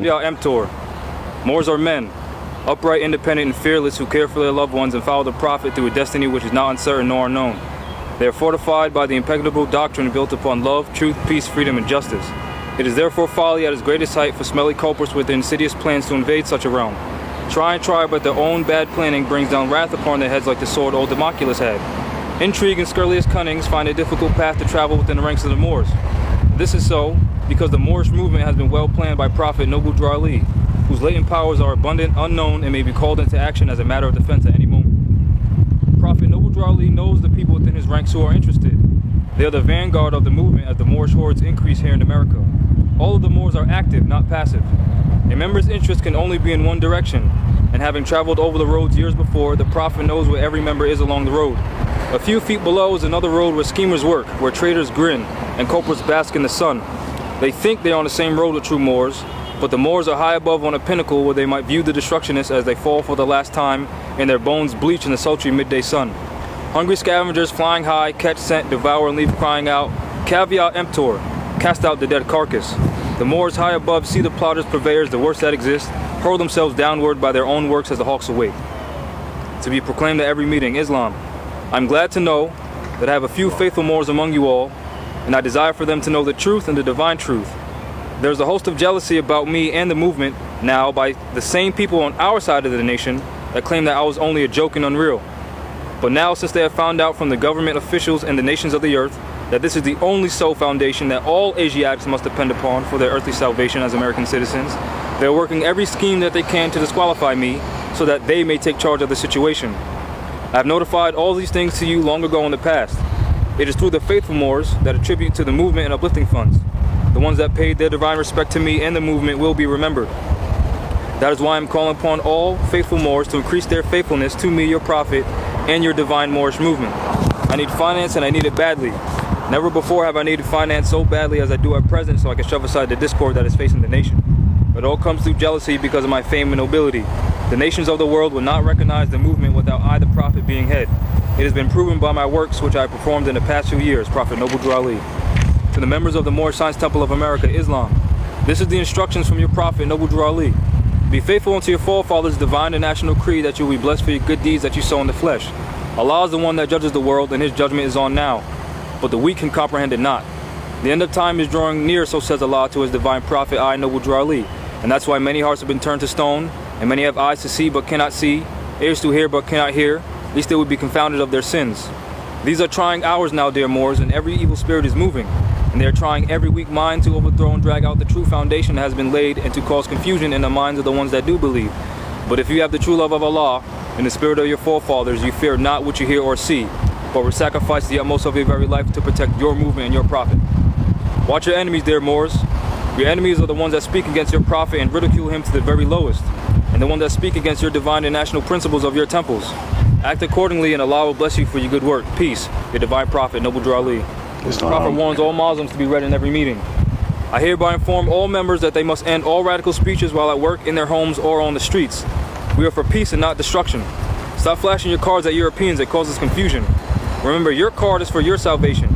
Caveat emptor. Moors are men, upright, independent, and fearless, who care for their loved ones and follow the Prophet through a destiny which is not uncertain nor unknown. They are fortified by the impeccable doctrine built upon love, truth, peace, freedom, and justice. It is therefore folly at its greatest height for smelly culprits with insidious plans to invade such a realm. Try, but their own bad planning brings down wrath upon their heads like the sword old Democles had. Intrigue and scurrilous cunnings find a difficult path to travel within the ranks of the Moors. This is so because the Moorish movement has been well planned by Prophet Noble Drew Ali, whose latent powers are abundant, unknown, and may be called into action as a matter of defense at any moment. Prophet Noble Drew Ali knows the people within his ranks who are interested. They are the vanguard of the movement as the Moorish hordes increase here in America. All of the Moors are active, not passive. A member's interest can only be in one direction, and having traveled over the roads years before, the Prophet knows where every member is along the road. A few feet below is another road where schemers work, where traitors grin, and culprits bask in the sun. They think they are on the same road with true Moors, but the Moors are high above on a pinnacle where they might view the destructionists as they fall for the last time, and their bones bleach in the sultry midday sun. Hungry scavengers flying high, catch scent, devour, and leave crying out, Caveat emptor, cast out the dead carcass. The Moors high above see the plotters, purveyors, the worst that exist, hurl themselves downward by their own works as the hawks await. To be proclaimed at every meeting, Islam. I'm glad to know that I have a few faithful Moors among you all, and I desire for them to know the truth and the divine truth. There's a host of jealousy about me and the movement now by the same people on our side of the nation that claim that I was only a joke and unreal. But now, since they have found out from the government officials and the nations of the earth that this is the only sole foundation that all Asiatics must depend upon for their earthly salvation as American citizens, they are working every scheme that they can to disqualify me so that they may take charge of the situation. I have notified all these things to you long ago in the past. It is through the faithful Moors that attribute to the movement and uplifting funds. The ones that paid their divine respect to me and the movement will be remembered. That is why I'm calling upon all faithful Moors to increase their faithfulness to me, your Prophet, and your divine Moorish movement. I need finance, and I need it badly. Never before have I needed finance so badly as I do at present, so I can shove aside the discord that is facing the nation. It all comes through jealousy because of my fame and nobility. The nations of the world will not recognize the movement without I, the Prophet, being head. It has been proven by my works which I performed in the past few years, Prophet Noble Drew Ali. To the members of the Moorish Science Temple of America, Islam, this is the instructions from your Prophet Noble Drew Ali. Be faithful unto your forefathers' divine and national creed that you will be blessed for your good deeds that you sow in the flesh. Allah is the one that judges the world, and his judgment is on now, but the weak can comprehend it not. The end of time is drawing near, so says Allah to his divine Prophet, I, Noble Drew Ali. And that's why many hearts have been turned to stone, and many have eyes to see but cannot see, ears to hear but cannot hear, lest they would be confounded of their sins. These are trying hours now, dear Moors, and every evil spirit is moving, and they are trying every weak mind to overthrow and drag out the true foundation that has been laid, and to cause confusion in the minds of the ones that do believe. But if you have the true love of Allah, and the spirit of your forefathers, you fear not what you hear or see, but will sacrifice the utmost of your very life to protect your movement and your Prophet. Watch your enemies, dear Moors. Your enemies are the ones that speak against your Prophet and ridicule him to the very lowest, and the ones that speak against your divine and national principles of your temples. Act accordingly, and Allah will bless you for your good work. Peace, your divine Prophet, Noble Drew Ali. The Prophet warns all Muslims to be read in every meeting. I hereby inform all members that they must end all radical speeches while at work, in their homes, or on the streets. We are for peace and not destruction. Stop flashing your cards at Europeans. It causes confusion. Remember, your card is for your salvation.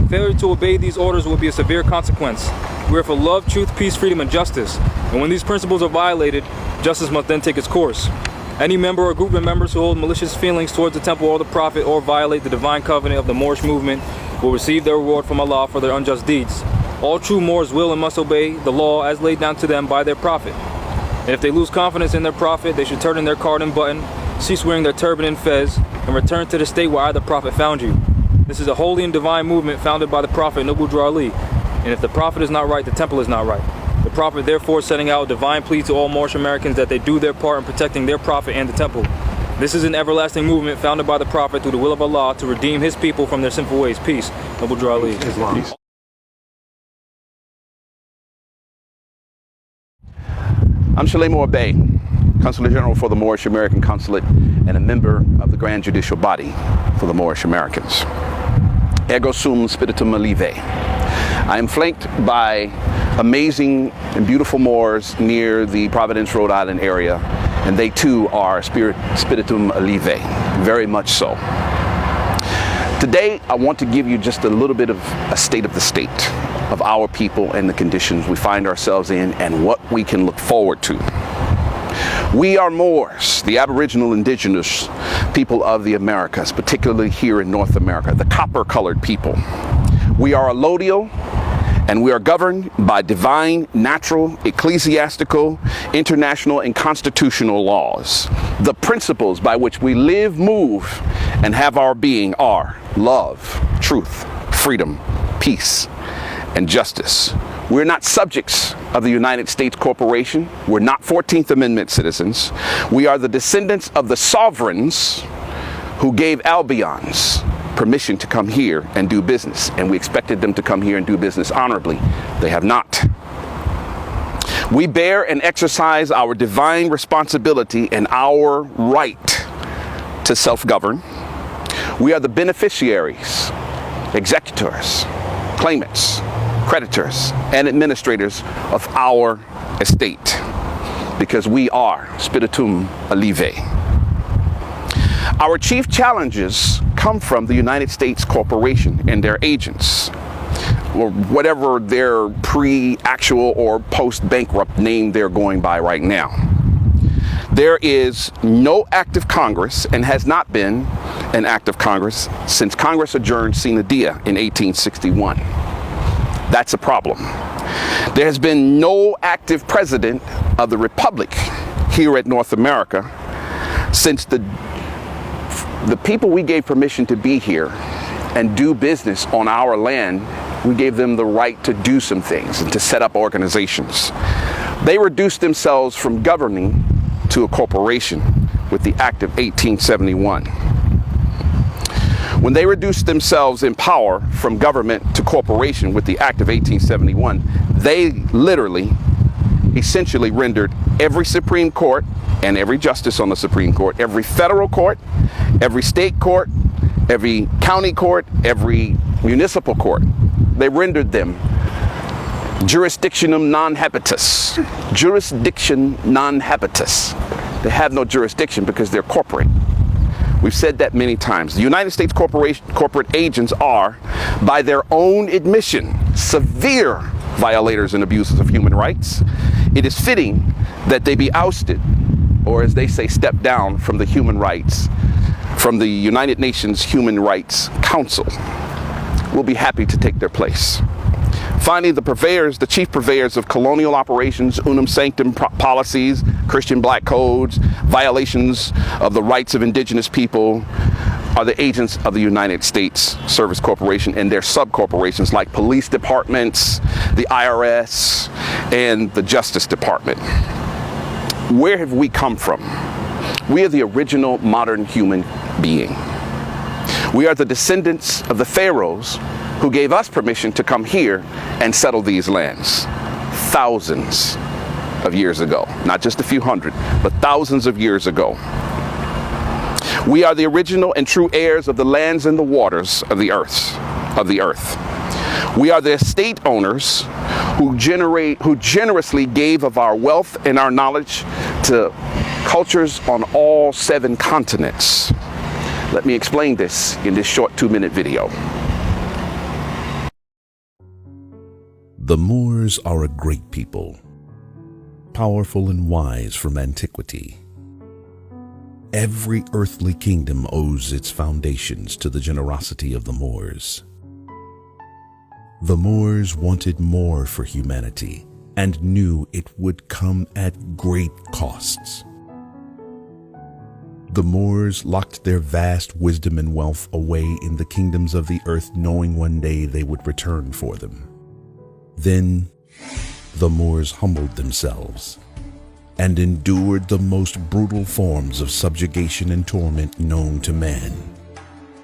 Failure to obey these orders will be a severe consequence. We are for love, truth, peace, freedom, and justice. And when these principles are violated, justice must then take its course. Any member or group of members who hold malicious feelings towards the temple or the Prophet or violate the divine covenant of the Moorish movement will receive their reward from Allah for their unjust deeds. All true Moors will and must obey the law as laid down to them by their Prophet. And if they lose confidence in their Prophet, they should turn in their card and button, cease wearing their turban and fez, and return to the state where I, the Prophet, found you. This is a holy and divine movement founded by the Prophet Noble Drew Ali. And if the Prophet is not right, the temple is not right. The Prophet therefore is sending out a divine plea to all Moorish Americans that they do their part in protecting their Prophet and the temple. This is an everlasting movement founded by the Prophet through the will of Allah to redeem his people from their sinful ways. Peace. Noble Drew Ali. Peace. I'm Shalem Bey, Consular General for the Moorish American Consulate and a member of the Grand Judicial Body for the Moorish Americans. Ergo sum spiritum alive. I am flanked by amazing and beautiful Moors near the Providence, Rhode Island area, and they too are spiritum alive, very much so. Today, I want to give you just a little bit of a state of the state of our people and the conditions we find ourselves in and what we can look forward to. We are Moors, the Aboriginal indigenous people of the Americas, particularly here in North America, the copper-colored people. We are allodial, and we are governed by divine, natural, ecclesiastical, international, and constitutional laws. The principles by which we live, move, and have our being are love, truth, freedom, peace, and justice. We're not subjects of the United States Corporation. We're not 14th Amendment citizens. We are the descendants of the sovereigns who gave Albions permission to come here and do business, and we expected them to come here and do business honorably. They have not. We bear and exercise our divine responsibility and our right to self-govern. We are the beneficiaries, executors, claimants, creditors, and administrators of our estate, because we are spiritum alive. Our chief challenges come from the United States Corporation and their agents, or whatever their pre-actual or post-bankrupt name they're going by right now. There is no active Congress, and has not been an active Congress since Congress adjourned sine die in 1861. That's a problem. There has been no active president of the Republic here at North America since the people we gave permission to be here and do business on our land. We gave them the right to do some things and to set up organizations. They reduced themselves from governing to a corporation with the Act of 1871. When they reduced themselves in power from government to corporation with the Act of 1871, they literally, essentially rendered every Supreme Court and every justice on the Supreme Court, every federal court, every state court, every county court, every municipal court, they rendered them jurisdictionum non habitus. Jurisdiction non habitus. They have no jurisdiction because they're corporate. We've said that many times. The United States corporate agents are, by their own admission, severe violators and abusers of human rights. It is fitting that they be ousted, or as they say, step down from the United Nations Human Rights Council. We'll be happy to take their place. Finally, the chief purveyors of colonial operations, unum sanctum policies, Christian black codes, violations of the rights of indigenous people, are the agents of the United States Service Corporation and their sub-corporations like police departments, the IRS, and the Justice Department. Where have we come from? We are the original modern human being. We are the descendants of the pharaohs who gave us permission to come here and settle these lands thousands of years ago. Not just a few hundred, but thousands of years ago. We are the original and true heirs of the lands and the waters of the earth. We are the estate owners who generously gave of our wealth and our knowledge to cultures on all 7 continents. Let me explain this in this short 2-minute video. The Moors are a great people, powerful and wise from antiquity. Every earthly kingdom owes its foundations to the generosity of the Moors. The Moors wanted more for humanity and knew it would come at great costs. The Moors locked their vast wisdom and wealth away in the kingdoms of the earth, knowing one day they would return for them. Then the Moors humbled themselves and endured the most brutal forms of subjugation and torment known to man.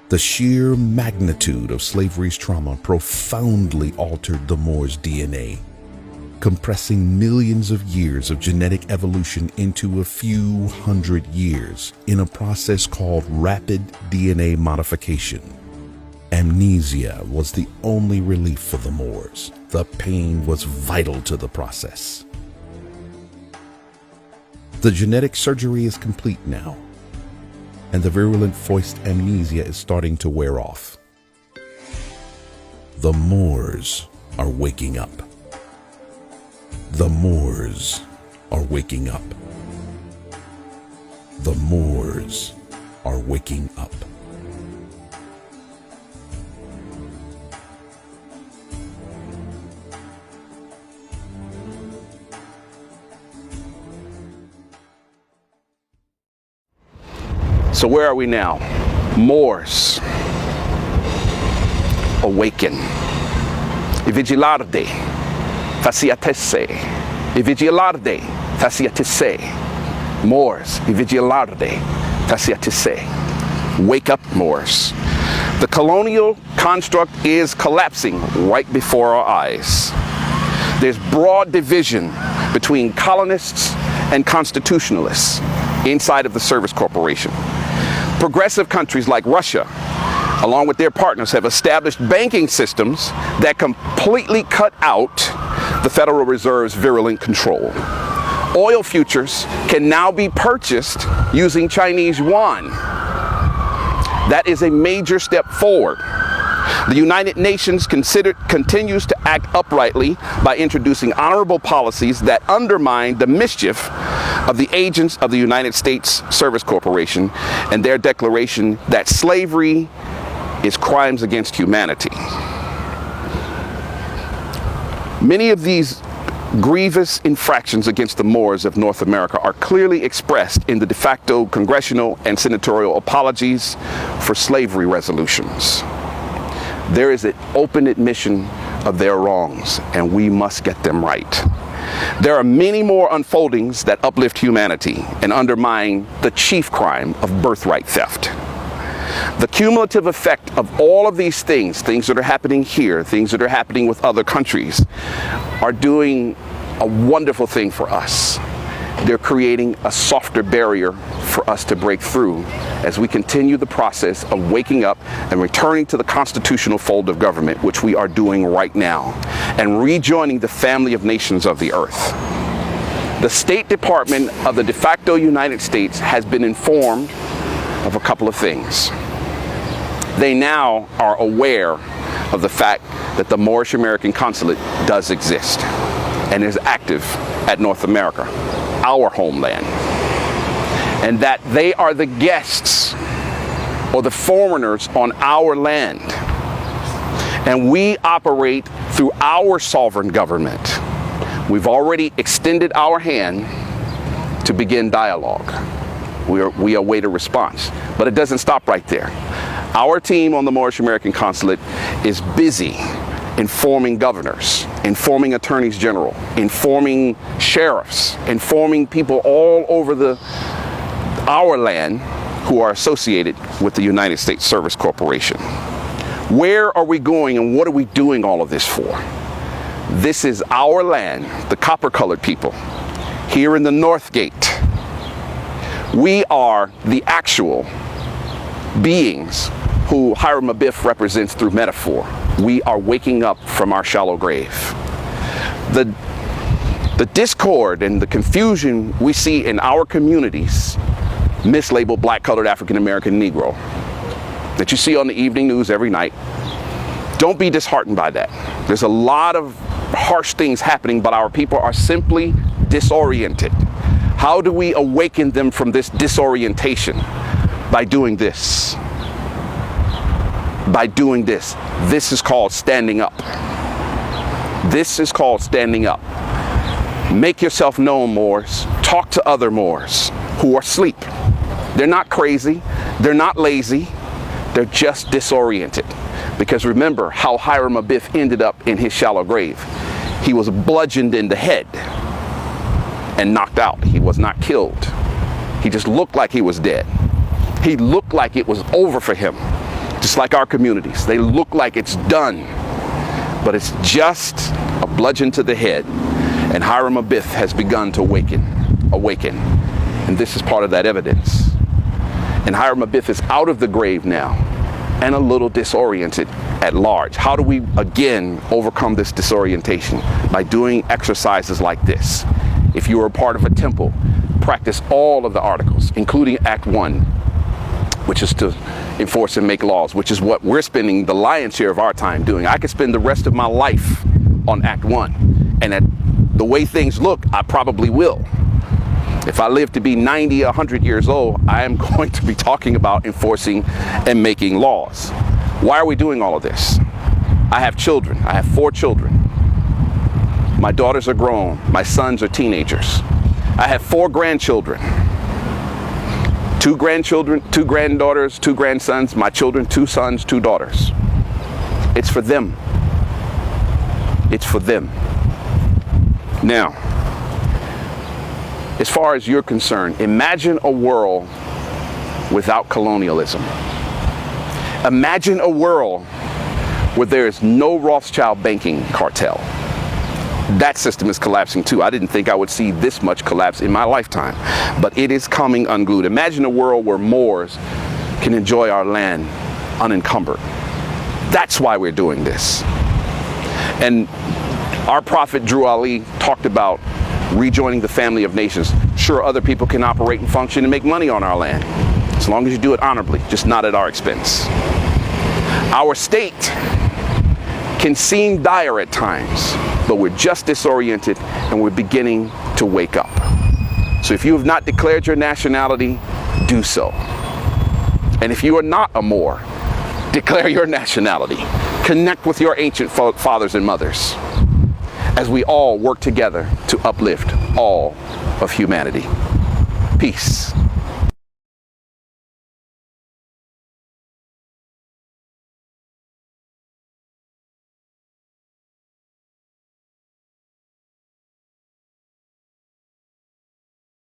The sheer magnitude of slavery's trauma profoundly altered the Moors' DNA, compressing millions of years of genetic evolution into a few hundred years in a process called rapid DNA modification. Amnesia was the only relief for the Moors. The pain was vital to the process. The genetic surgery is complete now, and the virulent forced amnesia is starting to wear off. The Moors are waking up. The Moors are waking up. The Moors are waking up. So where are we now? Moors awaken. I vigilarde, faciatesse. I vigilarde, faciatesse. Moors, I vigilarde, faciatesse. Wake up, Moors. The colonial construct is collapsing right before our eyes. There's broad division between colonists and constitutionalists inside of the Service Corporation. Progressive countries like Russia, along with their partners, have established banking systems that completely cut out the Federal Reserve's virulent control. Oil futures can now be purchased using Chinese yuan. That is a major step forward. The United Nations continues to act uprightly by introducing honorable policies that undermine the mischief of the agents of the United States Service Corporation and their declaration that slavery is crimes against humanity. Many of these grievous infractions against the Moors of North America are clearly expressed in the de facto congressional and senatorial apologies for slavery resolutions. There is an open admission of their wrongs, and we must get them right. There are many more unfoldings that uplift humanity and undermine the chief crime of birthright theft. The cumulative effect of all of these things that are happening here, things that are happening with other countries, are doing a wonderful thing for us. They're creating a softer barrier for us to break through as we continue the process of waking up and returning to the constitutional fold of government, which we are doing right now, and rejoining the family of nations of the earth. The State Department of the de facto United States has been informed of a couple of things. They now are aware of the fact that the Moorish American Consulate does exist and is active at North America, our homeland, and that they are the guests or the foreigners on our land, and we operate through our sovereign government. We've already extended our hand to begin dialogue. We await a response, but it doesn't stop right there. Our team on the Moorish American Consulate is busy informing governors, informing attorneys general, informing sheriffs, informing people all over our land who are associated with the United States Service Corporation. Where are we going and what are we doing all of this for? This is our land, the copper-colored people, here in the North Gate. We are the actual beings who Hiram Abiff represents through metaphor. We are waking up from our shallow grave. The discord and the confusion we see in our communities, mislabeled black-colored African-American Negro, that you see on the evening news every night, don't be disheartened by that. There's a lot of harsh things happening, but our people are simply disoriented. How do we awaken them from this disorientation? By doing this. By doing this. This is called standing up. This is called standing up. Make yourself known, Moors. Talk to other Moors who are asleep. They're not crazy. They're not lazy. They're just disoriented. Because remember how Hiram Abiff ended up in his shallow grave. He was bludgeoned in the head and knocked out. He was not killed. He just looked like he was dead. He looked like it was over for him. Just like our communities. They look like it's done. But it's just a bludgeon to the head. And Hiram Abiff has begun to awaken. And this is part of that evidence. And Hiram Abiff is out of the grave now and a little disoriented at large. How do we again overcome this disorientation? By doing exercises like this. If you are a part of a temple, practice all of the articles, including Act 1, which is to enforce and make laws, which is what we're spending the lion's share of our time doing. I could spend the rest of my life on Act 1. And at the way things look, I probably will. If I live to be 90, 100 years old, I am going to be talking about enforcing and making laws. Why are we doing all of this? I have children. I have 4 children. My daughters are grown. My sons are teenagers. I have 4 grandchildren. 2 grandchildren, 2 granddaughters, 2 grandsons, my children, 2 sons, 2 daughters. It's for them. It's for them. Now, as far as you're concerned, imagine a world without colonialism. Imagine a world where there is no Rothschild banking cartel. That system is collapsing too. I didn't think I would see this much collapse in my lifetime, but it is coming unglued. Imagine a world where Moors can enjoy our land unencumbered. That's why we're doing this. And our prophet Drew Ali talked about rejoining the family of nations. Sure, other people can operate and function and make money on our land, as long as you do it honorably, just not at our expense. Our state can seem dire at times, but we're just disoriented and we're beginning to wake up. So if you have not declared your nationality, do so. And if you are not a Moor, declare your nationality. Connect with your ancient fathers and mothers as we all work together to uplift all of humanity. Peace.